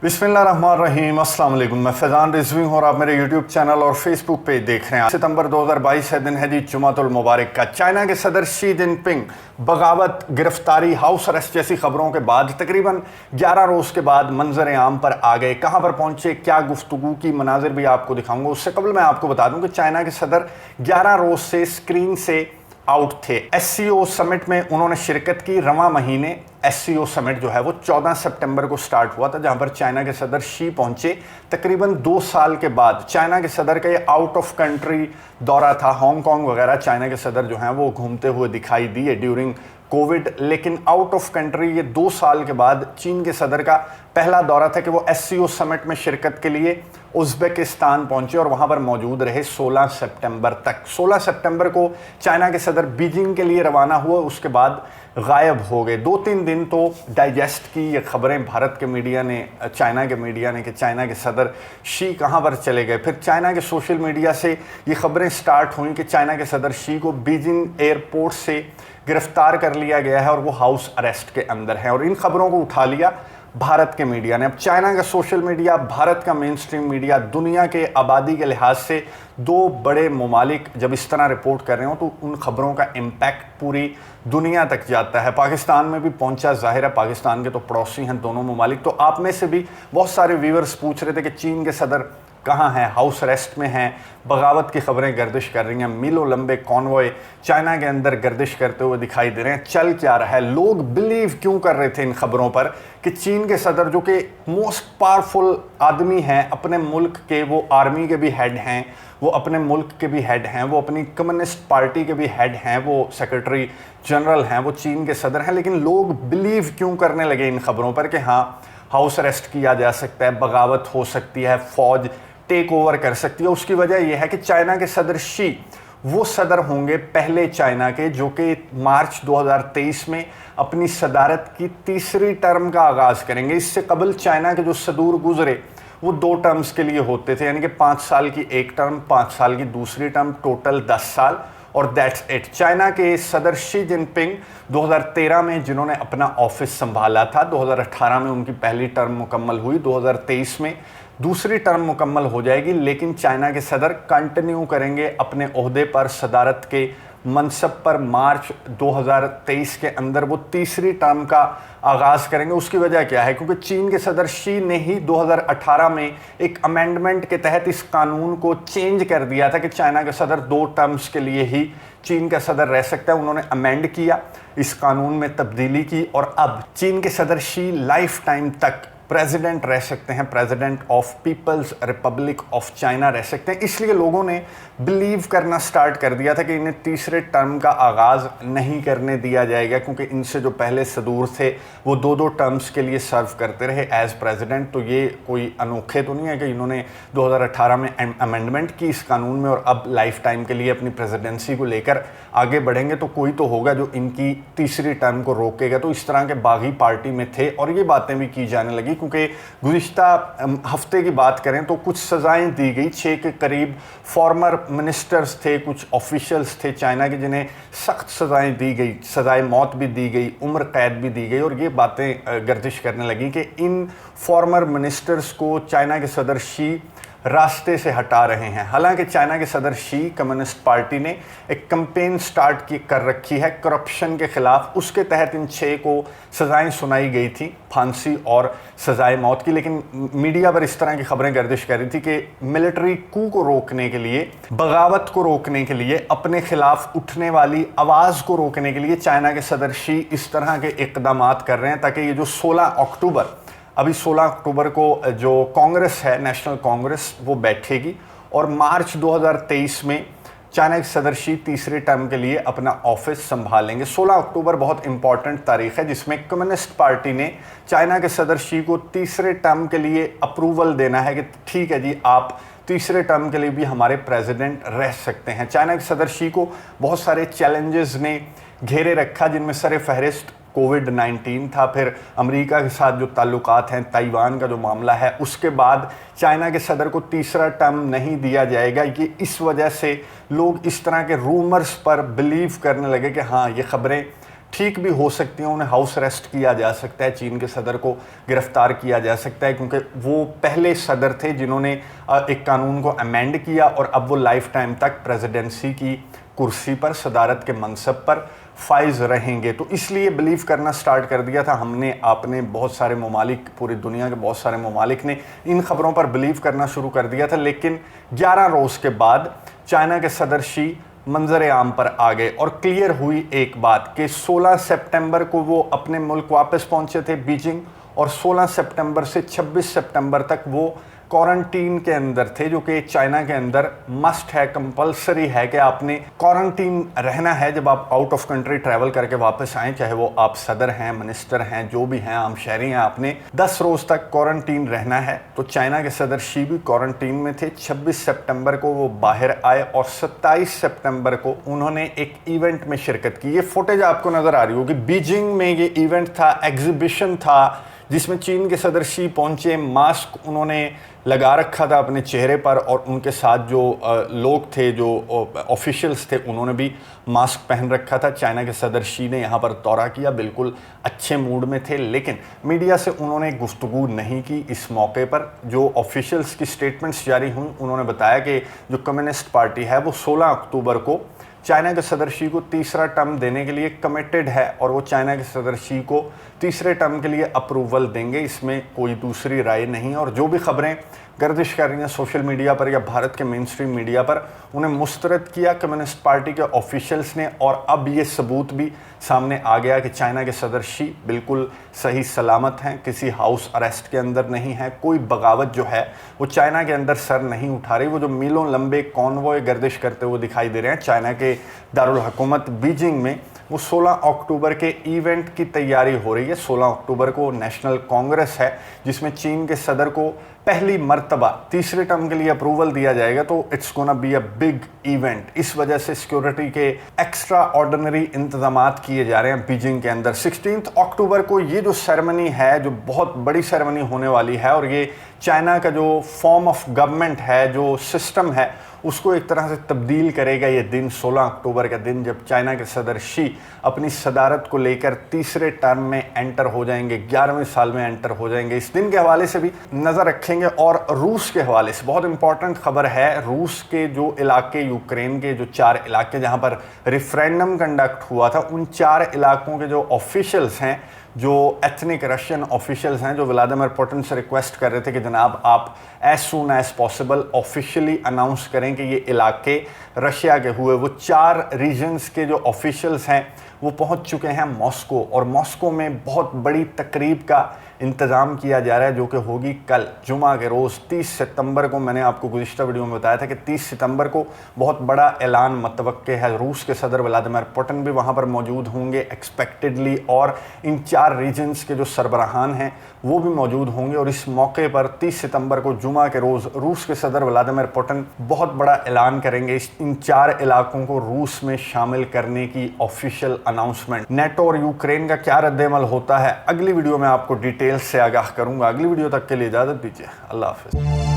बिस्मिल्लाहिर्रहमानिर्रहीम, अस्सलाम वालेकुम। मैं फैज़ान रिजवी हूँ और आप मेरे यूट्यूब चैनल और फेसबुक पेज देख रहे हैं। सितंबर 2022 है, दिन है जी जुमातुल मुबारक का। चाइना के सदर शी जिनपिंग बगावत, गिरफ्तारी, हाउस अरेस्ट जैसी खबरों के बाद तकरीबन 11 रोज़ के बाद मंजर आम पर आ गए। कहाँ पर पहुँचे, क्या गुफ्तगू की, मनाजिर भी आपको दिखाऊंगा। उससे कबल मैं आपको बता दूँ कि चाइना के सदर 11 रोज़ से स्क्रीन से आउट थे। एससीओ समिट में उन्होंने शिरकत की। रवां महीने एससीओ समिट जो है वो 14 सितंबर को स्टार्ट हुआ था, जहां पर चाइना के सदर शी पहुंचे। तकरीबन 2 साल के बाद चाइना के सदर का ये आउट ऑफ कंट्री दौरा था। हांगकांग वगैरह चाइना के सदर जो हैं वो घूमते हुए दिखाई दिए ड्यूरिंग कोविड, लेकिन आउट ऑफ कंट्री ये 2 साल के बाद चीन के सदर का पहला दौरा था कि वो एससीओ समिट में शिरकत के लिए उज़्बेकिस्तान पहुंचे और वहां पर मौजूद रहे 16 सितंबर तक। 16 सितंबर को चाइना के सदर बीजिंग के लिए रवाना हुए, उसके बाद गायब हो गए। 2-3 दिन तो डाइजेस्ट की ये खबरें भारत के मीडिया ने, चाइना के मीडिया ने, कि चाइना के सदर शी कहां पर चले गए। फिर चाइना के सोशल मीडिया से ये खबरें स्टार्ट हुई कि चाइना के सदर शी को बीजिंग एयरपोर्ट से गिरफ्तार कर लिया गया है और वो हाउस अरेस्ट के अंदर है। और इन खबरों को उठा लिया भारत के मीडिया ने। अब चाइना का सोशल मीडिया, भारत का मेन स्ट्रीम मीडिया, दुनिया के आबादी के लिहाज से 2 बड़े ममालिक जब इस तरह रिपोर्ट कर रहे हो तो उन खबरों का इम्पैक्ट पूरी दुनिया तक जाता है। पाकिस्तान में भी पहुंचा, जाहिर है पाकिस्तान के तो पड़ोसी हैं दोनों ममालिक। तो आप में से भी बहुत सारे व्यूअर्स पूछ रहे थे कि चीन के सदर कहाँ हैं, हाउस अरेस्ट में हैं, बगावत की खबरें गर्दिश कर रही हैं, मीलों लंबे कॉन्वॉय चाइना के अंदर गर्दिश करते हुए दिखाई दे रहे हैं। चल क्या रहा है, लोग बिलीव क्यों कर रहे थे इन खबरों पर कि चीन के सदर जो कि मोस्ट पावरफुल आदमी हैं अपने मुल्क के, वो आर्मी के भी हेड हैं, वो अपने मुल्क के भी हेड हैं, वो अपनी कम्युनिस्ट पार्टी के भी हेड हैं, वो सेक्रेटरी जनरल हैं, वो चीन के सदर हैं। लेकिन लोग बिलीव क्यों करने लगे इन खबरों पर कि हाँ हाउस अरेस्ट किया जा सकता है, बगावत हो सकती है, फौज टेक ओवर कर सकती है। उसकी वजह यह है कि चाइना के सदर शी वो सदर होंगे पहले चाइना के जो कि मार्च 2023 में अपनी सदारत की तीसरी टर्म का आगाज़ करेंगे। इससे कबल चाइना के जो सदूर गुजरे वो 2 टर्म्स के लिए होते थे, यानी कि 5 साल की एक टर्म, 5 साल की दूसरी टर्म, टोटल 10 साल, और दैट्स इट। चाइना के सदर शी जिनपिंग 2013 में जिन्होंने अपना ऑफिस संभाला था, 2018 में उनकी पहली टर्म मुकम्मल हुई, 2023 में दूसरी टर्म मुकम्मल हो जाएगी। लेकिन चाइना के सदर कंटिन्यू करेंगे अपने ओहदे पर, सदारत के मनसब पर। मार्च 2023 के अंदर वो तीसरी टर्म का आगाज़ करेंगे। उसकी वजह क्या है? क्योंकि चीन के सदर शी ने ही 2018 में एक अमेंडमेंट के तहत इस कानून को चेंज कर दिया था कि चाइना के सदर 2 टर्म्स के लिए ही चीन का सदर रह सकता है। उन्होंने अमेंड किया, इस कानून में तब्दीली की और अब चीन के सदर शी लाइफ टाइम तक प्रेसिडेंट रह सकते हैं, president of people's republic of China रह सकते हैं। इसलिए लोगों ने बिलीव करना स्टार्ट कर दिया था कि इन्हें तीसरे टर्म का आगाज़ नहीं करने दिया जाएगा, क्योंकि इनसे जो पहले सदूर थे वो 2-2 टर्म्स के लिए सर्व करते रहे एज प्रेसिडेंट। तो ये कोई अनोखे तो नहीं है कि इन्होंने 2018 में अमेंडमेंट की इस कानून में और अब लाइफ टाइम के लिए अपनी प्रेसिडेंसी को लेकर आगे बढ़ेंगे। तो कोई तो होगा जो इनकी तीसरी टर्म को रोकेगा। तो इस तरह के बागी पार्टी में थे और ये बातें भी की जाने लगी, क्योंकि गुज़िश्ता हफ्ते की बात करें तो कुछ सज़ाएं दी गई। 6 के करीब फॉर्मर मिनिस्टर्स थे, कुछ ऑफिशियल्स थे चाइना के, जिन्हें सख्त सज़ाएं दी गई, सज़ाए मौत भी दी गई, उम्र कैद भी दी गई। और ये बातें गर्दिश करने लगी कि इन फॉर्मर मिनिस्टर्स को चाइना के सदर शी रास्ते से हटा रहे हैं। हालांकि चाइना के सदर शी, कम्युनिस्ट पार्टी ने एक कैंपेन स्टार्ट कर रखी है करप्शन के खिलाफ। उसके तहत इन 6 को सज़ाएं सुनाई गई थी, फांसी और सज़ाए मौत की। लेकिन मीडिया पर इस तरह की खबरें गर्दिश कर रही थी कि मिलिट्री कू को रोकने के लिए, बगावत को रोकने के लिए, अपने खिलाफ उठने वाली आवाज़ को रोकने के लिए चाइना के सदर शी इस तरह के इक़दाम कर रहे हैं ताकि ये जो 16 अक्टूबर को जो कांग्रेस है, नेशनल कांग्रेस, वो बैठेगी और मार्च 2023 में चाइना के सदर शी तीसरे टर्म के लिए अपना ऑफिस संभालेंगे। 16 अक्टूबर बहुत इंपॉर्टेंट तारीख है जिसमें कम्युनिस्ट पार्टी ने चाइना के सदर शी को तीसरे टर्म के लिए अप्रूवल देना है कि ठीक है जी, आप तीसरे टर्म के लिए भी हमारे प्रेसिडेंट रह सकते हैं। चाइना के सदर शी को बहुत सारे चैलेंजेस ने घेरे रखा, जिनमें सर फहरिस्त कोविड-19 था, फिर अमेरिका के साथ जो ताल्लुकात हैं, ताइवान का जो मामला है, उसके बाद चाइना के सदर को तीसरा टर्म नहीं दिया जाएगा। ये इस वजह से लोग इस तरह के रूमर्स पर बिलीव करने लगे कि हाँ ये खबरें ठीक भी हो सकती हैं, उन्हें हाउस अरेस्ट किया जा सकता है, चीन के सदर को गिरफ्तार किया जा सकता है, क्योंकि वो पहले सदर थे जिन्होंने एक कानून को अमेंड किया और अब वो लाइफ टाइम तक प्रेसिडेंसी की कुर्सी पर, सदारत के मनसब पर फाइज रहेंगे। तो इसलिए बिलीव करना स्टार्ट कर दिया था हमने, आपने, बहुत सारे ममालिक, पूरी दुनिया के बहुत सारे ममालिक ने इन खबरों पर बिलीव करना शुरू कर दिया था। लेकिन 11 रोज़ के बाद चाइना के सदर शी मंजर आम पर आ गए और क्लियर हुई एक बात कि 16 सितंबर को वो अपने मुल्क वापस पहुंचे थे बीजिंग, और 16 सितंबर से 26 सितंबर तक वो क्वारंटीन के अंदर थे, जो कि चाइना के अंदर मस्ट है, कंपलसरी है कि आपने क्वारंटीन रहना है जब आप आउट ऑफ कंट्री ट्रैवल करके वापस आएँ, चाहे वो आप सदर हैं, मिनिस्टर हैं, जो भी हैं, आम शहरी हैं, आपने 10 रोज़ तक क्वारंटीन रहना है। तो चाइना के सदर शी भी क्वारंटीन में थे। 26 सितंबर को वो बाहर आए और 27 सितंबर को उन्होंने एक इवेंट में शिरकत की। ये फुटेज आपको नज़र आ रही होगी, बीजिंग में ये इवेंट था, एग्जीबिशन था, जिसमें चीन के सदर शी पहुंचे। मास्क उन्होंने लगा रखा था अपने चेहरे पर, और उनके साथ जो लोग थे, जो ऑफिशियल्स थे, उन्होंने भी मास्क पहन रखा था। चाइना के सदर शी ने यहाँ पर दौरा किया, बिल्कुल अच्छे मूड में थे, लेकिन मीडिया से उन्होंने गुफ्तगू नहीं की इस मौके पर। जो ऑफिशियल्स की स्टेटमेंट्स जारी हुई, उन्होंने बताया कि जो कम्युनिस्ट पार्टी है वो 16 अक्टूबर को चाइना के सदर शी को तीसरा टर्म देने के लिए कमिटेड है, और वो चाइना के सदर शी को तीसरे टर्म के लिए अप्रूवल देंगे, इसमें कोई दूसरी राय नहीं। और जो भी खबरें गर्दिश कर रही हैं सोशल मीडिया पर या भारत के मेन स्ट्रीम मीडिया पर, उन्हें मुस्तरद किया कम्युनिस्ट पार्टी के ऑफिशियल्स ने, और अब ये सबूत भी सामने आ गया कि चाइना के सदर शी बिल्कुल सही सलामत हैं, किसी हाउस अरेस्ट के अंदर नहीं है, कोई बगावत जो है वो चाइना के अंदर सर नहीं उठा रही। वो जो मीलों लंबे कॉन्वॉय गर्दिश करते हुए दिखाई दे रहे हैं चाइना के दारुल हुकूमत बीजिंग में, वो 16 अक्टूबर के इवेंट की तैयारी हो रही है। 16 अक्टूबर को नेशनल कांग्रेस है, जिसमें चीन के सदर को पहली मर्तबा तीसरे टर्म के लिए अप्रूवल दिया जाएगा। तो it's gonna be a big event. इस वजह से सिक्योरिटी के एक्स्ट्रा ऑर्डिनरी इंतजामात किए जा रहे हैं बीजिंग के अंदर। 16 अक्टूबर को ये जो सेरेमनी है, जो बहुत बड़ी सेरेमनी होने वाली है, और ये चाइना का जो फॉर्म ऑफ गवर्नमेंट है, जो सिस्टम है, उसको एक तरह से तब्दील करेगा ये दिन। 16 अक्टूबर का दिन जब चाइना के सदर शी अपनी सदारत को लेकर तीसरे टर्म में एंटर हो जाएंगे, 11वें साल में एंटर हो जाएंगे। इस दिन के हवाले से भी नज़र रखेंगे। और रूस के हवाले से बहुत इंपॉर्टेंट खबर है। रूस के जो इलाके, यूक्रेन के जो 4 इलाके जहां पर रेफरेंडम कंडक्ट हुआ था, उन 4 इलाकों के जो ऑफिशियल्स हैं, जो एथनिक रशियन ऑफिशियल्स हैं, जो व्लादिमीर पुतिन से रिक्वेस्ट कर रहे थे कि जनाब आप as soon as possible officially announce करें कि ये इलाके रशिया के हुए, वो 4 रीजन्स के जो ऑफिशियल्स हैं वो पहुंच चुके हैं मॉस्को, और मॉस्को में बहुत बड़ी तकरीब का इंतज़ाम किया जा रहा है, जो कि होगी कल जुमा के रोज़ 30 सितंबर को। मैंने आपको गुज़िश्ता वीडियो में बताया था कि 30 सितंबर को बहुत बड़ा ऐलान मतवक्के है। रूस के सदर व्लादिमीर पुतिन भी वहाँ पर मौजूद होंगे एक्सपेक्टेडली, और इन 4 रीजन्स के जो सरबराहान हैं वो भी मौजूद होंगे। और इस मौके पर 30 सितंबर को जुमा के रोज़ रूस के सदर व्लादिमीर पुतिन बहुत बड़ा ऐलान करेंगे, इन 4 इलाकों को रूस में शामिल करने की ऑफिशियल अनाउंसमेंट। नेटो और यूक्रेन का क्या रद्द-ए-अमल होता है, अगली वीडियो में आपको डिटेल्स से आगाह करूंगा। अगली वीडियो तक के लिए इजाज़त दीजिए। अल्लाह हाफ़िज़।